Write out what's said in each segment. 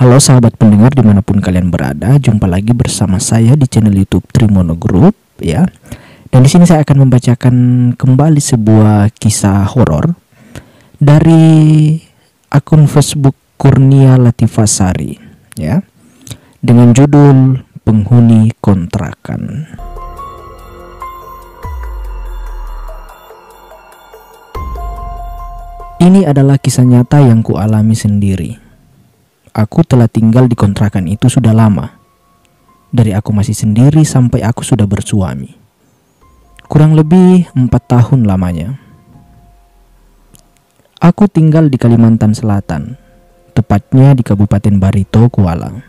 Halo sahabat pendengar dimanapun kalian berada, jumpa lagi bersama saya di channel YouTube Trimono Group ya. Dan di sini saya akan membacakan kembali sebuah kisah horor dari akun Facebook Kurnia Latifasari ya, dengan judul Penghuni Kontrakan. Ini adalah kisah nyata yang kualami sendiri. Aku telah tinggal di kontrakan itu sudah lama. Dari aku masih sendiri sampai aku sudah bersuami. Kurang lebih 4 tahun lamanya. Aku tinggal di Kalimantan Selatan, tepatnya di Kabupaten Barito, Kuala.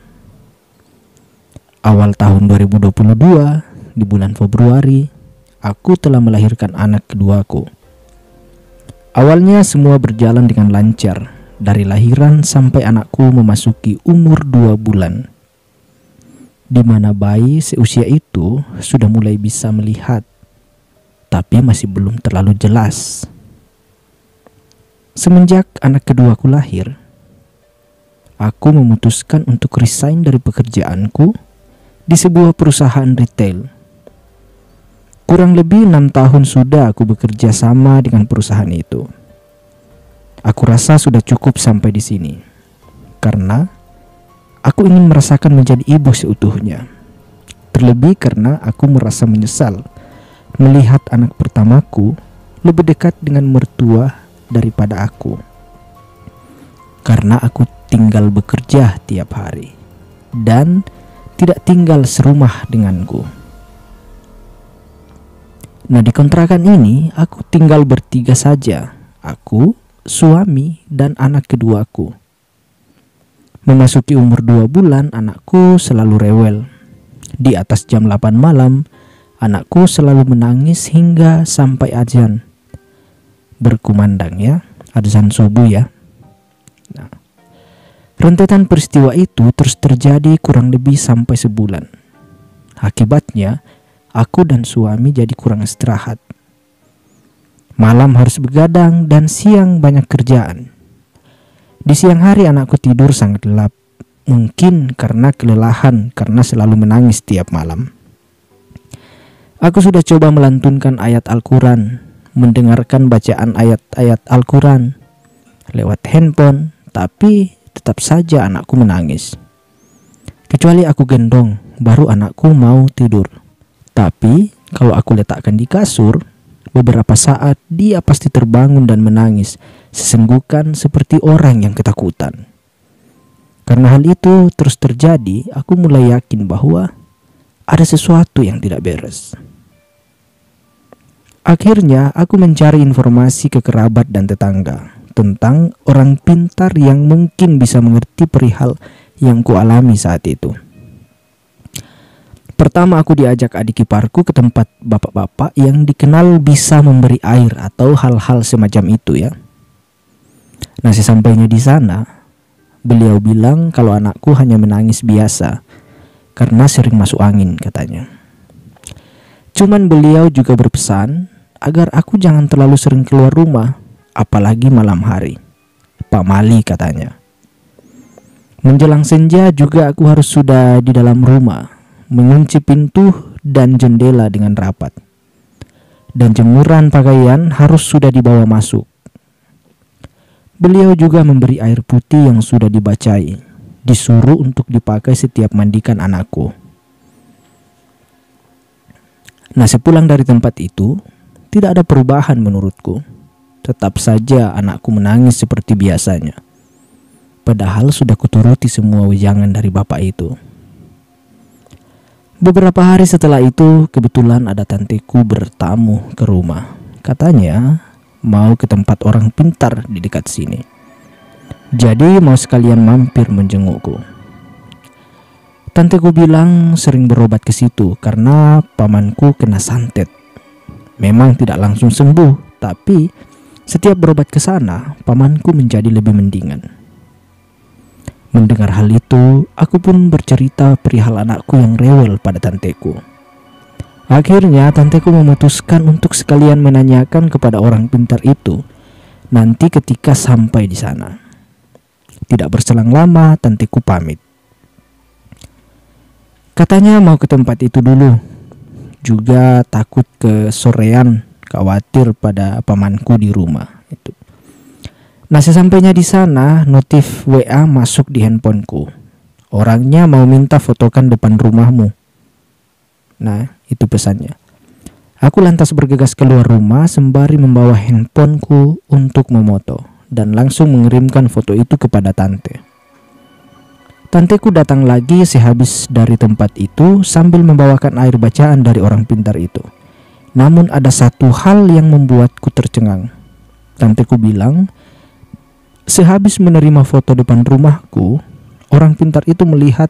Awal tahun 2022, di bulan Februari, aku telah melahirkan anak keduaku. Awalnya semua berjalan dengan lancar. Dari lahiran sampai anakku memasuki umur 2 bulan, di mana bayi seusia itu sudah mulai bisa melihat, tapi masih belum terlalu jelas. Semenjak anak keduaku lahir, aku memutuskan untuk resign dari pekerjaanku di sebuah perusahaan retail. Kurang lebih 6 tahun sudah aku bekerja sama dengan perusahaan itu. Aku rasa sudah cukup sampai di sini, karena aku ingin merasakan menjadi ibu seutuhnya. Terlebih karena aku merasa menyesal melihat anak pertamaku lebih dekat dengan mertua daripada aku. Karena aku tinggal bekerja tiap hari dan tidak tinggal serumah denganku. Nah, di kontrakan ini aku tinggal bertiga saja. Aku, suami, dan anak keduaku. Memasuki umur 2 bulan, anakku selalu rewel. Di atas jam 8 malam, anakku selalu menangis hingga sampai azan berkumandang ya, azan subuh ya. Nah, rentetan peristiwa itu terus terjadi kurang lebih sampai sebulan. Akibatnya, aku dan suami jadi kurang istirahat. Malam harus begadang dan siang banyak kerjaan. Di siang hari anakku tidur sangat lelap, mungkin karena kelelahan karena selalu menangis tiap malam. Aku sudah coba melantunkan ayat Al-Quran, mendengarkan bacaan ayat-ayat Al-Quran lewat handphone, tapi tetap saja anakku menangis. Kecuali aku gendong, baru anakku mau tidur. Tapi kalau aku letakkan di kasur, beberapa saat dia pasti terbangun dan menangis, sesenggukan seperti orang yang ketakutan. Karena hal itu terus terjadi, aku mulai yakin bahwa ada sesuatu yang tidak beres. Akhirnya aku mencari informasi ke kerabat dan tetangga tentang orang pintar yang mungkin bisa mengerti perihal yang kualami saat itu. Pertama aku diajak adik iparku ke tempat bapak-bapak yang dikenal bisa memberi air atau hal-hal semacam itu ya. Nah, sesampainya di sana, beliau bilang kalau anakku hanya menangis biasa karena sering masuk angin katanya. Cuman beliau juga berpesan agar aku jangan terlalu sering keluar rumah, apalagi malam hari. Pamali katanya. Menjelang senja juga aku harus sudah di dalam rumah, mengunci pintu dan jendela dengan rapat. Dan jemuran pakaian harus sudah dibawa masuk. Beliau juga memberi air putih yang sudah dibacai, disuruh untuk dipakai setiap mandikan anakku. Nah, sepulang dari tempat itu, tidak ada perubahan menurutku. Tetap saja anakku menangis seperti biasanya. Padahal sudah kuturuti semua wejangan dari bapak itu. Beberapa hari setelah itu, kebetulan ada tanteku bertamu ke rumah. Katanya mau ke tempat orang pintar di dekat sini. Jadi mau sekalian mampir menjengukku. Tanteku bilang sering berobat ke situ karena pamanku kena santet. Memang tidak langsung sembuh, tapi setiap berobat ke sana, pamanku menjadi lebih mendingan. Mendengar hal itu, aku pun bercerita perihal anakku yang rewel pada tanteku. Akhirnya tanteku memutuskan untuk sekalian menanyakan kepada orang pintar itu nanti ketika sampai di sana. Tidak berselang lama, tanteku pamit. Katanya mau ke tempat itu dulu. Juga takut kesorean, khawatir pada pamanku di rumah. Itu. Nah, sesampainya di sana, notif WA masuk di handphoneku. Orangnya mau minta fotokan depan rumahmu. Nah, itu pesannya. Aku lantas bergegas keluar rumah sembari membawa handphoneku untuk memoto dan langsung mengirimkan foto itu kepada tante. Tanteku datang lagi sehabis dari tempat itu sambil membawakan air bacaan dari orang pintar itu. Namun ada satu hal yang membuatku tercengang. Tanteku bilang, sehabis menerima foto depan rumahku, orang pintar itu melihat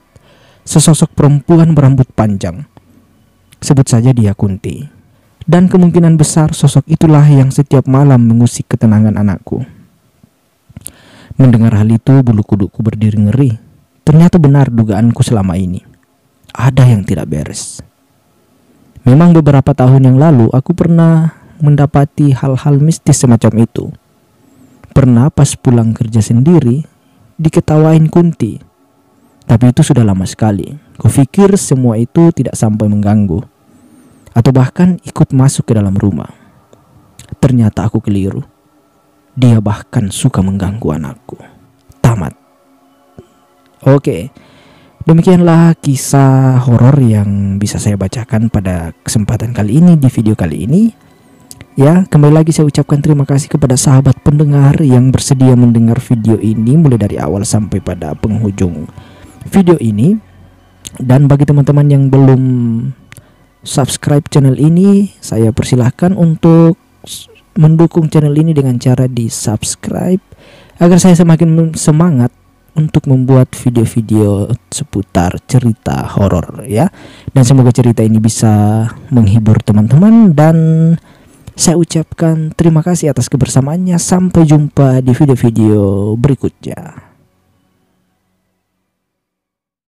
sesosok perempuan berambut panjang. Sebut saja dia Kunti. Dan kemungkinan besar sosok itulah yang setiap malam mengusik ketenangan anakku. Mendengar hal itu, bulu kudukku berdiri ngeri. Ternyata benar dugaanku selama ini. Ada yang tidak beres. Memang beberapa tahun yang lalu aku pernah mendapati hal-hal mistis semacam itu. Pernah pas pulang kerja sendiri, diketawain Kunti. Tapi itu sudah lama sekali. Kupikir semua itu tidak sampai mengganggu. Atau bahkan ikut masuk ke dalam rumah. Ternyata aku keliru. Dia bahkan suka mengganggu anakku. Tamat. Oke, demikianlah kisah horor yang bisa saya bacakan pada kesempatan kali ini di video kali ini. Ya, kembali lagi saya ucapkan terima kasih kepada sahabat pendengar yang bersedia mendengar video ini mulai dari awal sampai pada penghujung video ini. Dan bagi teman-teman yang belum subscribe channel ini, saya persilahkan untuk mendukung channel ini dengan cara di subscribe agar saya semakin semangat untuk membuat video-video seputar cerita horor ya. Dan semoga cerita ini bisa menghibur teman-teman, dan saya ucapkan terima kasih atas kebersamaannya. Sampai jumpa di video-video berikutnya.